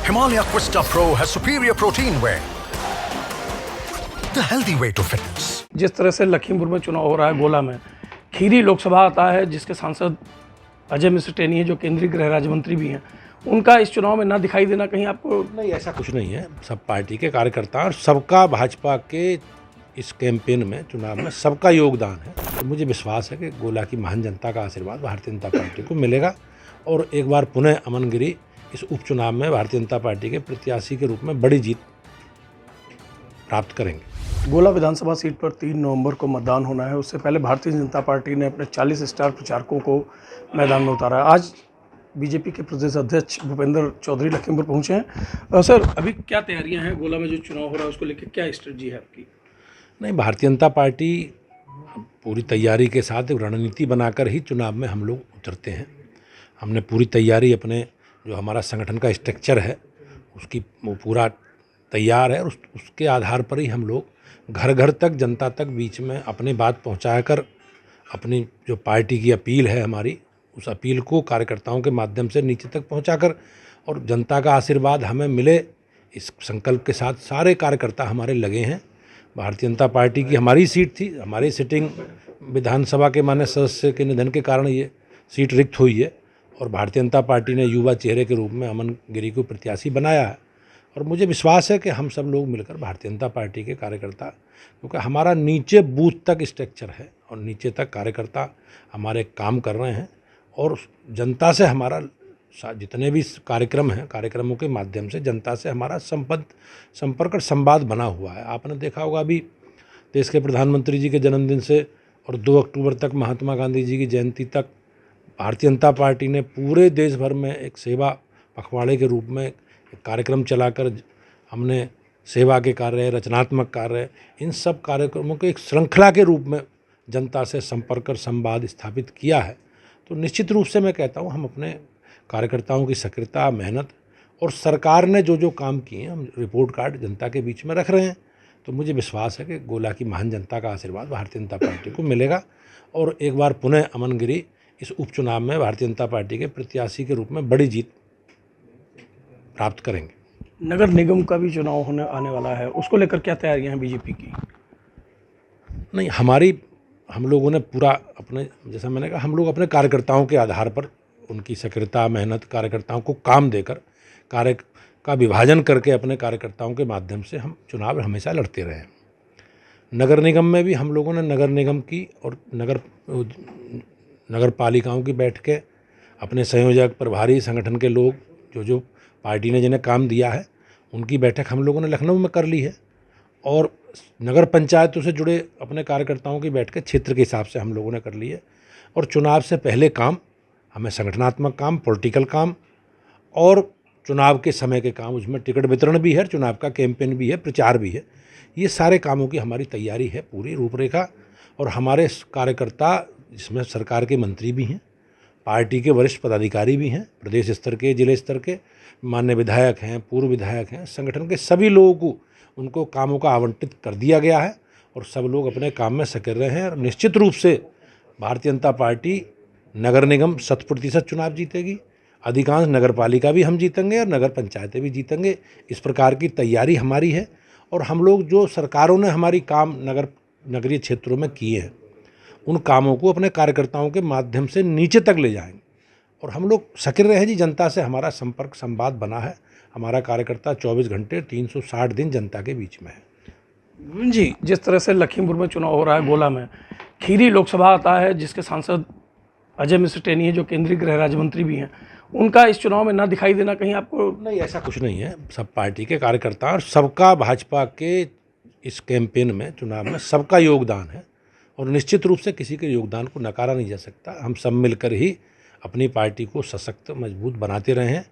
Himalaya Quista Pro has superior protein whey, the healthy way to fitness. जिस तरह से लखीमपुर में चुनाव हो रहा है, गोला में खीरी लोकसभा आता है, जिसके सांसद अजय मिश्र टेनी है, जो केंद्रीय गृह राज्य मंत्री भी हैं, उनका इस चुनाव में ना दिखाई देना कहीं आपको? नहीं, ऐसा कुछ नहीं है। सब पार्टी के कार्यकर्ता और सबका भाजपा के इस कैंपेन में, चुनाव में सबका योगदान है। तो मुझे विश्वास है कि गोला की महान जनता का आशीर्वाद भारतीय जनता पार्टी को मिलेगा और एक बार पुनः अमन गिरी इस उपचुनाव में भारतीय जनता पार्टी के प्रत्याशी के रूप में बड़ी जीत प्राप्त करेंगे। गोला विधानसभा सीट पर 3 नवंबर को मतदान होना है। उससे पहले भारतीय जनता पार्टी ने अपने 40 स्टार प्रचारकों को मैदान में उतारा है। आज बीजेपी के प्रदेश अध्यक्ष भूपेंद्र चौधरी लखीमपुर पहुंचे हैं। सर, अभी क्या तैयारियां हैं गोला में जो चुनाव हो रहा है उसको लेकर, क्या स्ट्रेटजी है आपकी? नहीं, भारतीय जनता पार्टी पूरी तैयारी के साथ एक रणनीति बनाकर ही चुनाव में हम लोग उतरते हैं। हमने पूरी तैयारी, अपने जो हमारा संगठन का स्ट्रक्चर है उसकी वो पूरा तैयार है और उसके आधार पर ही हम लोग घर घर तक, जनता तक बीच में अपनी बात पहुंचाकर, अपनी जो पार्टी की अपील है हमारी, उस अपील को कार्यकर्ताओं के माध्यम से नीचे तक पहुंचाकर और जनता का आशीर्वाद हमें मिले, इस संकल्प के साथ सारे कार्यकर्ता हमारे लगे हैं। भारतीय जनता पार्टी की हमारी सीट थी, हमारी सिटिंग विधानसभा के माननीय सदस्य के निधन के कारण ये सीट रिक्त हुई है और भारतीय जनता पार्टी ने युवा चेहरे के रूप में अमन गिरी को प्रत्याशी बनाया है। और मुझे विश्वास है कि हम सब लोग मिलकर, भारतीय जनता पार्टी के कार्यकर्ता, क्योंकि हमारा नीचे बूथ तक स्ट्रक्चर है और नीचे तक कार्यकर्ता हमारे काम कर रहे हैं और जनता से हमारा जितने भी कार्यक्रम हैं, कार्यक्रमों के माध्यम से जनता से हमारा संपर्क और संवाद बना हुआ है। आपने देखा होगा, अभी देश के प्रधानमंत्री जी के जन्मदिन से और 2 अक्टूबर तक, महात्मा गांधी जी की जयंती तक, भारतीय जनता पार्टी ने पूरे देश भर में एक सेवा पखवाड़े के रूप में एक कार्यक्रम चलाकर हमने सेवा के कार्य, रचनात्मक कार्य, इन सब कार्यक्रमों के एक श्रृंखला के रूप में जनता से संपर्क और संवाद स्थापित किया है। तो निश्चित रूप से मैं कहता हूँ, हम अपने कार्यकर्ताओं की सक्रियता, मेहनत और सरकार ने जो जो काम किए हैं, हम रिपोर्ट कार्ड जनता के बीच में रख रहे हैं। तो मुझे विश्वास है कि गोला की महान जनता का आशीर्वाद भारतीय जनता पार्टी को मिलेगा और एक बार पुनः अमन गिरी इस उपचुनाव में भारतीय जनता पार्टी के प्रत्याशी के रूप में बड़ी जीत प्राप्त करेंगे। नगर निगम का भी चुनाव होने आने वाला है, उसको लेकर क्या तैयारियां हैं बीजेपी की? नहीं, हम लोगों ने पूरा अपने, जैसा मैंने कहा, हम लोग अपने कार्यकर्ताओं के आधार पर, उनकी सक्रियता, मेहनत, कार्यकर्ताओं को काम देकर, कार्य का विभाजन करके अपने कार्यकर्ताओं के माध्यम से हम चुनाव हमेशा लड़ते रहे हैं। नगर निगम में भी हम लोगों ने नगर निगम की और नगर पालिकाओं की बैठकें, अपने संयोजक, प्रभारी, संगठन के लोग, जो पार्टी ने जिन्हें काम दिया है, उनकी बैठक हम लोगों ने लखनऊ में कर ली है और नगर पंचायतों से जुड़े अपने कार्यकर्ताओं की बैठकें क्षेत्र के हिसाब से हम लोगों ने कर ली है। और चुनाव से पहले काम, हमें संगठनात्मक काम, पॉलिटिकल काम और चुनाव के समय के काम, उसमें टिकट वितरण भी है, चुनाव का कैंपेन भी है, प्रचार भी है, ये सारे कामों की हमारी तैयारी है, पूरी रूपरेखा। और हमारे कार्यकर्ता, जिसमें सरकार के मंत्री भी हैं, पार्टी के वरिष्ठ पदाधिकारी भी हैं, प्रदेश स्तर के, जिले स्तर के माननीय विधायक हैं, पूर्व विधायक हैं, संगठन के सभी लोगों को, उनको कामों का आवंटित कर दिया गया है और सब लोग अपने काम में सक्रिय रहे हैं। और निश्चित रूप से भारतीय जनता पार्टी नगर निगम 100% चुनाव जीतेगी, अधिकांश नगर पालिका भी हम जीतेंगे और नगर पंचायतें भी जीतेंगे। इस प्रकार की तैयारी हमारी है और हम लोग, जो सरकारों ने हमारी काम नगरीय क्षेत्रों में किए हैं, उन कामों को अपने कार्यकर्ताओं के माध्यम से नीचे तक ले जाएंगे और हम लोग सक्रिय रहे जी। जनता से हमारा संपर्क संवाद बना है, हमारा कार्यकर्ता 24 घंटे 360 दिन जनता के बीच में है जी। जिस तरह से लखीमपुर में चुनाव हो रहा है, गोला में खीरी लोकसभा आता है, जिसके सांसद अजय मिश्र टेनी है, जो केंद्रीय गृह राज्य मंत्री भी हैं, उनका इस चुनाव में ना दिखाई देना कहीं आपको? नहीं, ऐसा कुछ नहीं है। सब पार्टी के कार्यकर्ता और सबका भाजपा के इस कैंपेन में, चुनाव में सबका योगदान है और निश्चित रूप से किसी के योगदान को नकारा नहीं जा सकता। हम सब मिलकर ही अपनी पार्टी को सशक्त, मजबूत बनाते रहे हैं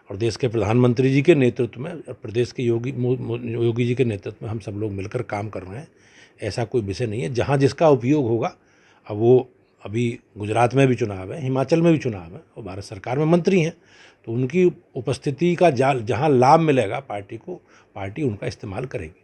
और देश के प्रधानमंत्री जी के नेतृत्व में और प्रदेश के योगी जी के नेतृत्व में हम सब लोग मिलकर काम कर रहे हैं। ऐसा कोई विषय नहीं है। जहाँ जिसका उपयोग होगा, अब वो अभी गुजरात में भी चुनाव है, हिमाचल में भी चुनाव है और भारत सरकार में मंत्री हैं, तो उनकी उपस्थिति का जहाँ लाभ मिलेगा पार्टी को, पार्टी उनका इस्तेमाल करेगी।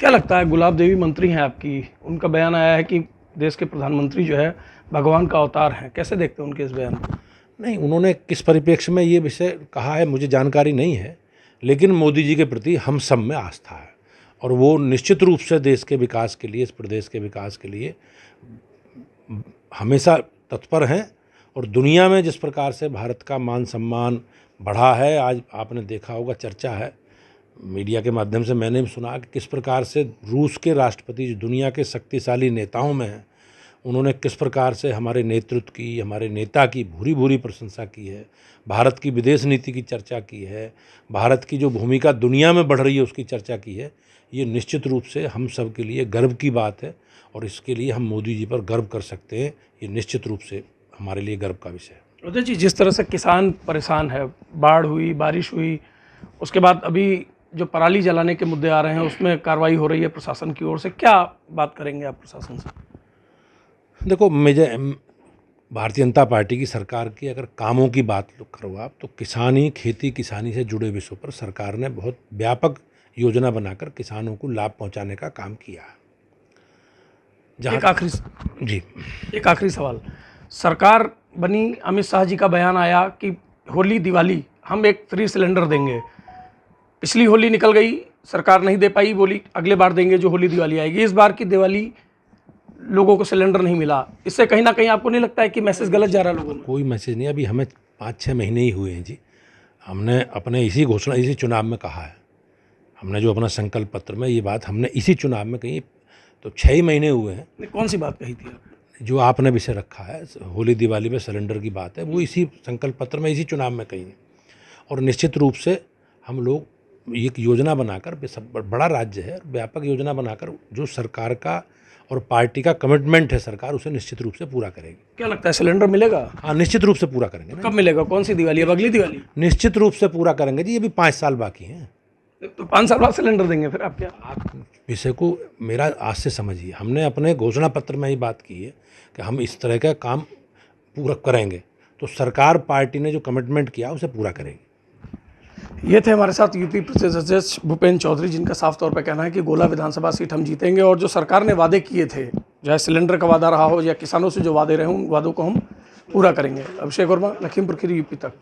क्या लगता है, गुलाब देवी मंत्री हैं आपकी, उनका बयान आया है कि देश के प्रधानमंत्री जो है भगवान का अवतार हैं, कैसे देखते हैं उनके इस बयान को? नहीं, उन्होंने किस परिप्रेक्ष्य में ये विषय कहा है मुझे जानकारी नहीं है, लेकिन मोदी जी के प्रति हम सब में आस्था है और वो निश्चित रूप से देश के विकास के लिए, इस प्रदेश के विकास के लिए हमेशा तत्पर हैं। और दुनिया में जिस प्रकार से भारत का मान सम्मान बढ़ा है, आज आपने देखा होगा, चर्चा है मीडिया के माध्यम से, मैंने भी सुना कि किस प्रकार से रूस के राष्ट्रपति जो दुनिया के शक्तिशाली नेताओं में हैं, उन्होंने किस प्रकार से हमारे नेतृत्व की, हमारे नेता की भूरी भूरी प्रशंसा की है, भारत की विदेश नीति की चर्चा की है, भारत की जो भूमिका दुनिया में बढ़ रही है उसकी चर्चा की है। ये निश्चित रूप से हम सब के लिए गर्व की बात है और इसके लिए हम मोदी जी पर गर्व कर सकते हैं। ये निश्चित रूप से हमारे लिए गर्व का विषय है। उदय जी, जिस तरह से किसान परेशान है, बाढ़ हुई, बारिश हुई, उसके बाद अभी जो पराली जलाने के मुद्दे आ रहे हैं उसमें कार्रवाई हो रही है प्रशासन की ओर से, क्या बात करेंगे आप प्रशासन से? देखो, मुझे भारतीय जनता पार्टी की सरकार की अगर कामों की बात करो आप, तो किसानी, खेती किसानी से जुड़े विषयों पर सरकार ने बहुत व्यापक योजना बनाकर किसानों को लाभ पहुंचाने का काम किया है। एक आखिरी सवाल, सरकार बनी, अमित शाह जी का बयान आया कि होली दिवाली हम एक फ्री सिलेंडर देंगे। पिछली होली निकल गई, सरकार नहीं दे पाई, बोली अगले बार देंगे जो होली दिवाली आएगी। इस बार की दिवाली लोगों को सिलेंडर नहीं मिला, इससे कहीं ना कहीं आपको नहीं लगता है कि मैसेज गलत जा रहा है लोगों में? कोई मैसेज नहीं, अभी हमें 5-6 महीने ही हुए हैं जी। हमने अपने इसी चुनाव में कहा है, हमने जो अपना संकल्प पत्र में ये बात हमने इसी चुनाव में कही, तो 6 ही महीने हुए हैं। कौन सी बात कही थी आपने? जो आपने विषय रखा है होली दिवाली में सिलेंडर की बात है, वो इसी संकल्प पत्र में, इसी चुनाव में कही है। और निश्चित रूप से हम लोग एक योजना बनाकर, बड़ा राज्य है, व्यापक योजना बनाकर जो सरकार का और पार्टी का कमिटमेंट है, सरकार उसे निश्चित रूप से पूरा करेगी। क्या लगता है सिलेंडर मिलेगा? हाँ, निश्चित रूप से पूरा करेंगे। कब मिलेगा? कौन सी दिवाली? अब अगली दिवाली? निश्चित रूप से पूरा करेंगे जी, अभी 5 साल बाकी हैं। तो 5 साल बाद सिलेंडर देंगे फिर आप? क्या आप विषय को मेरा आज से समझिए, हमने अपने घोषणा पत्र में ही बात की है कि हम इस तरह का काम पूरा करेंगे, तो सरकार, पार्टी ने जो कमिटमेंट किया उसे पूरा करेगी। ये थे हमारे साथ यूपी प्रदेश अध्यक्ष भूपेंद्र चौधरी, जिनका साफ तौर पर कहना है कि गोला विधानसभा सीट हम जीतेंगे और जो सरकार ने वादे किए थे, चाहे सिलेंडर का वादा रहा हो या किसानों से जो वादे रहे हों, उन वादों को हम पूरा करेंगे। अभिषेक वर्मा, लखीमपुर खीरी, यूपी तक।